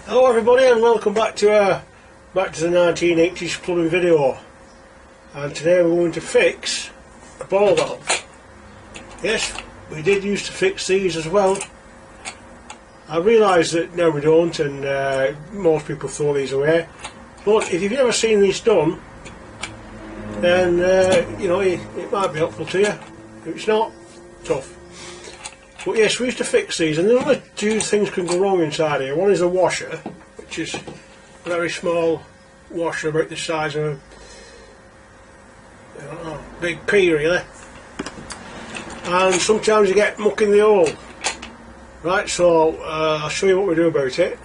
Hello everybody and welcome back to the 1980s plumbing video, and today we're going to fix a ball valve. Yes, we did used to fix these as well. I realise that now we don't, and most people throw these away, but if you've never seen these done, then you know, it might be helpful to you. If it's not, tough. But yes, we used to fix these, and there are only two things can go wrong inside here. One is a washer, which is a very small washer about the size of a big pea really, and sometimes you get muck in the hole. Right, so I'll show you what we do about it.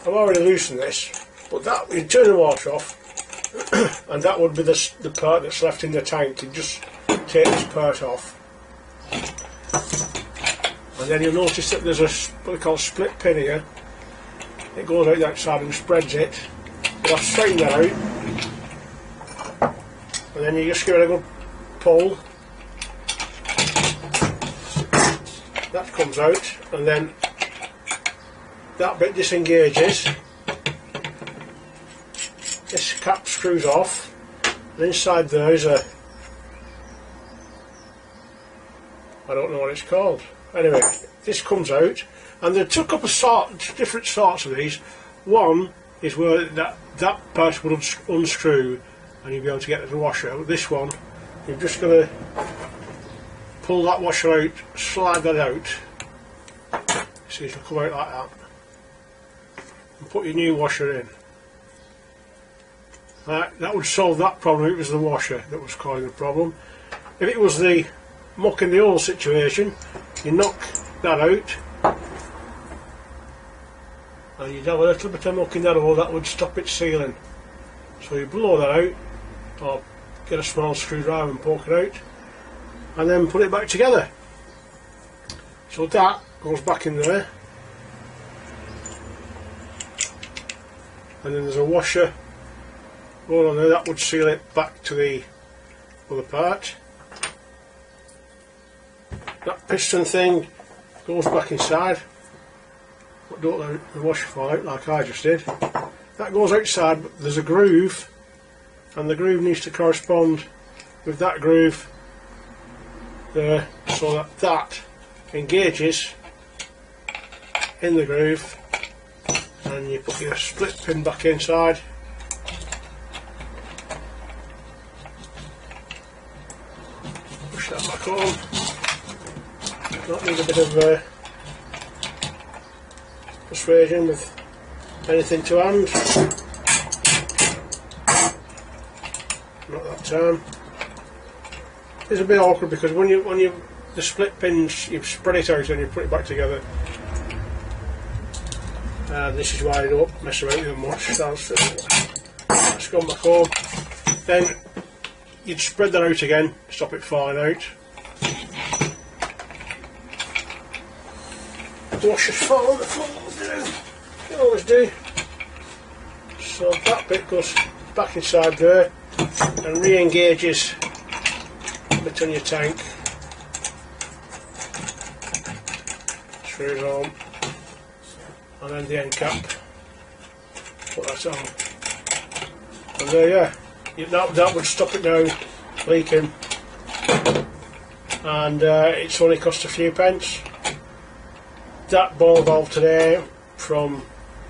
I've already loosened this, but that you turn the water off and that would be the part that's left in the tank. You just take this part off, and then you'll notice that there's what we call a split pin here. It goes out that side and spreads it. You'll have to straighten that out, and then you just give it a good pull. That comes out, and then that bit disengages. This cap screws off, and inside there is a, I don't know what it's called. Anyway, this comes out, and there are two couple of different sorts of these. One is where that part will unscrew and you'll be able to get to the washer. This one, you're just going to pull that washer out, slide that out, see it'll come out like that, and put your new washer in. That would solve that problem if it was the washer that was causing the problem. If it was the muck in the hole situation, you knock that out and you'd have a little bit of muck in that hole that would stop it sealing. So you blow that out, or get a small screwdriver and poke it out, and then put it back together. So that goes back in there, and then there's a washer going on there that would seal it back to the other part. That piston thing goes back inside, but don't let the washer fall out like I just did. That goes outside, but there's a groove, and the groove needs to correspond with that groove there, so that engages in the groove, and you put your split pin back inside. Push that back on. That needs a bit of persuasion with anything to hand. Not that time. It's a bit awkward because when you the split pins, you spread it out and you put it back together. And this is why I don't mess about with them much. That's gone back home. Then you'd spread that out again, stop it falling out. Washers fall on the floor, you always do. So that bit goes back inside there and re-engages a bit on your tank. Screws on, and then the end cap, put that on, and there, yeah, that would stop it now leaking, and it's only cost a few pence. That ball valve today, from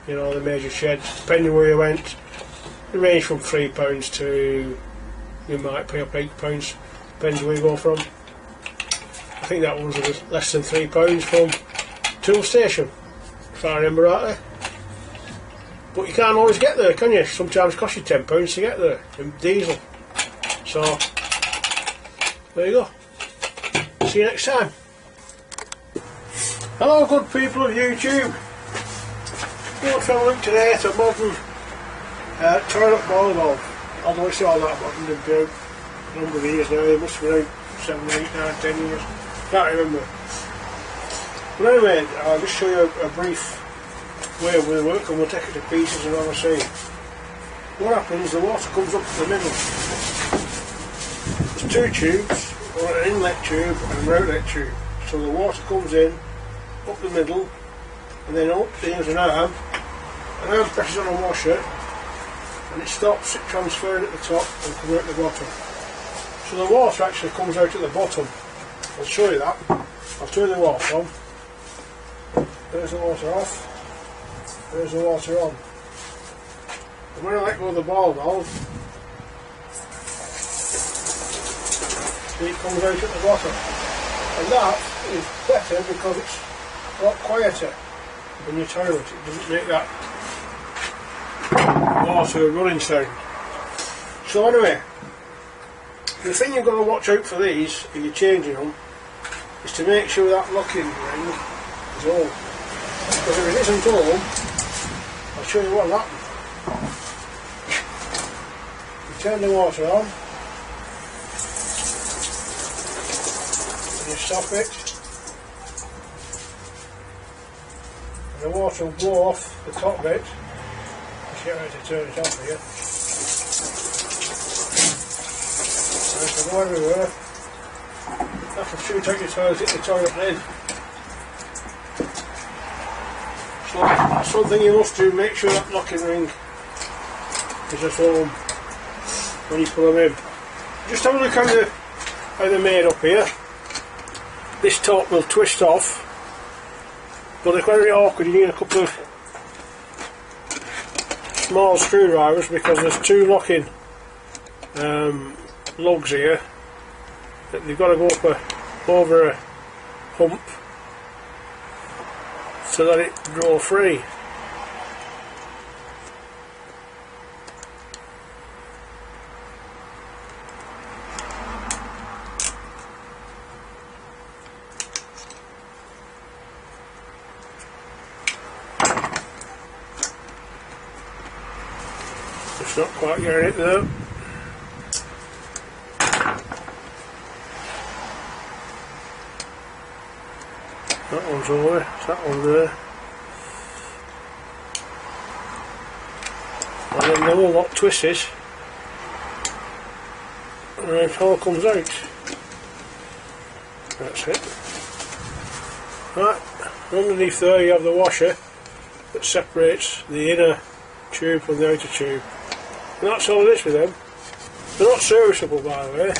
the major sheds, depending where you went, it ranged from £3 to, you might pay up £8, depends where you go from. I think that one was less than £3 from Tool Station, if I remember rightly. But you can't always get there, can you? Sometimes it costs you £10 to get there in diesel. So there you go. See you next time. Hello good people of YouTube. We're trying to look today at a modern toilet ball valve. Although it's all that modern, they've been out a number of years now. They must have been out 7, 8, 9, 10 years. Can't remember. But anyway, I'll just show you a brief way we work, and we'll take it to pieces and all I see. What happens, the water comes up to the middle. There's two tubes, an inlet tube and an outlet tube. So the water comes in, up the middle, and then up, there's an arm presses on a washer, and it stops it transferring at the top and coming out the bottom. So the water actually comes out at the bottom. I'll show you that. I'll turn the water on. There's the water off. There's the water on. And when I let go of the ball valve, it comes out at the bottom. And that is better because it's a lot quieter than your toilet. It doesn't make that water running sound. So anyway, the thing you've got to watch out for these, if you're changing them, is to make sure that locking ring is on. Because if it isn't on, I'll show you what'll happen. You turn the water on, and you stop it, and the water will blow off the top bit. Just get ready to turn it off here. And it will go everywhere. That will shoot out your toilet, hit the toilet lid. So that's something you must do, make sure that locking ring is at home when you put them in. Just have a look how they're made up here. This top will twist off, but it's very awkward. You need a couple of small screwdrivers because there's two locking lugs here that they've got to go up over a hump so that it draw free. It's not quite getting it though. That one's over, that one there. And then the whole lot twists, and it all comes out. That's it. Right, underneath there you have the washer that separates the inner tube from the outer tube. And that's all it is with them. They're not serviceable, by the way.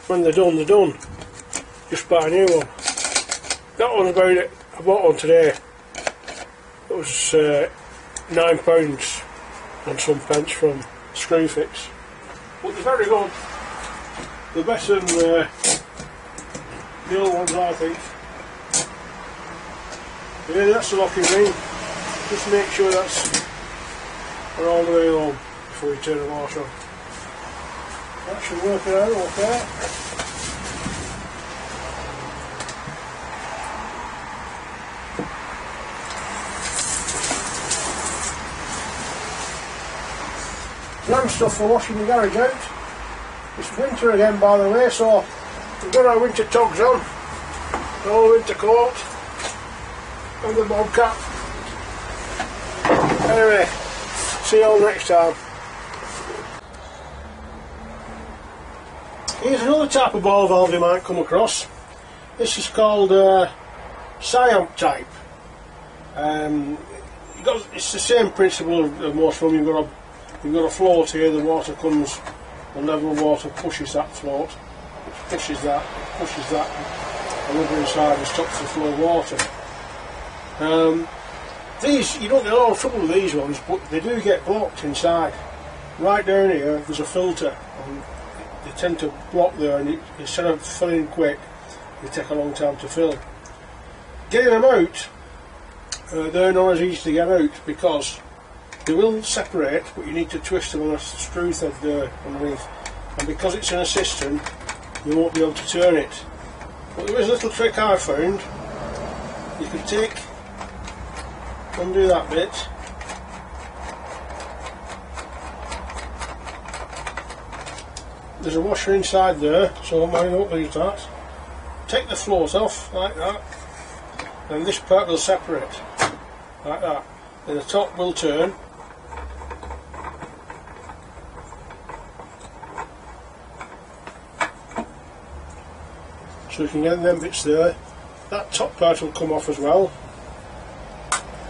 When they're done, they're done. Just buy a new one. That one's about it. I bought one today. It was £9 and some pence from Screwfix. But they're very good. They're better than the old ones, I think. Yeah, that's the locking ring. Just make sure that's all the way home before you turn the water on. That should work it out okay. Lamb stuff for washing the garage out. It's winter again, by the way, so we've got our winter togs on, the whole winter coat and the bobcat. Anyway, see you all next time. Here's another type of ball valve you might come across. This is called Siamp type. It's the same principle of most of them. You've got a float here, the water comes, the level of water pushes that float, it pushes that, and over inside and stops the flow of water. These, you don't get a lot of trouble with these ones, but they do get blocked inside. Right down here there's a filter, and they tend to block there, and instead of filling quick, they take a long time to fill. Getting them out, they're not as easy to get out because they will separate, but you need to twist them on a screw thread there underneath, and because it's in a cistern you won't be able to turn it. But there is a little trick I found. You can undo that bit, there's a washer inside there, so I won't leave that. Take the float off like that, and this part will separate like that, and the top will turn. So you can get them bits there, that top part will come off as well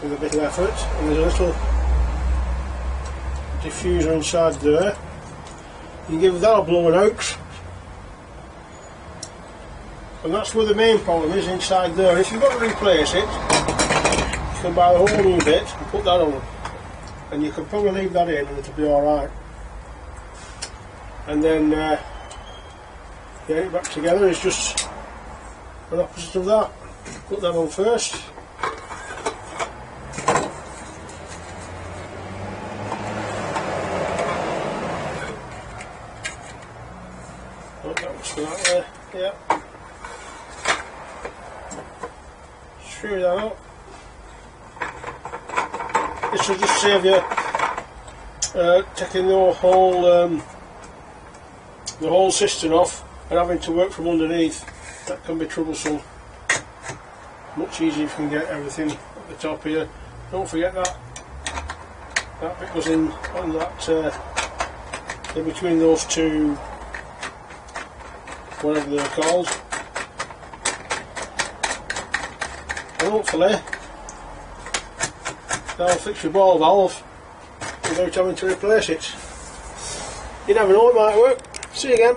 with a bit of effort, and there's a little diffuser inside there. You give that a blow out, and that's where the main problem is, inside there. If you've got to replace it, you can buy a whole new bit and put that on, and you can probably leave that in and it'll be alright. And then get it back together is just an opposite of that. Put that on first. Oh, that was for that there. Yeah. Screw that up. This will just save you taking the whole system off and having to work from underneath. That can be troublesome. Much easier if you can get everything at the top here. Don't forget that bit goes in on that in between those two, whatever they're called, and hopefully that'll fix your ball valve without having to replace it. You never know, it might work. See you again.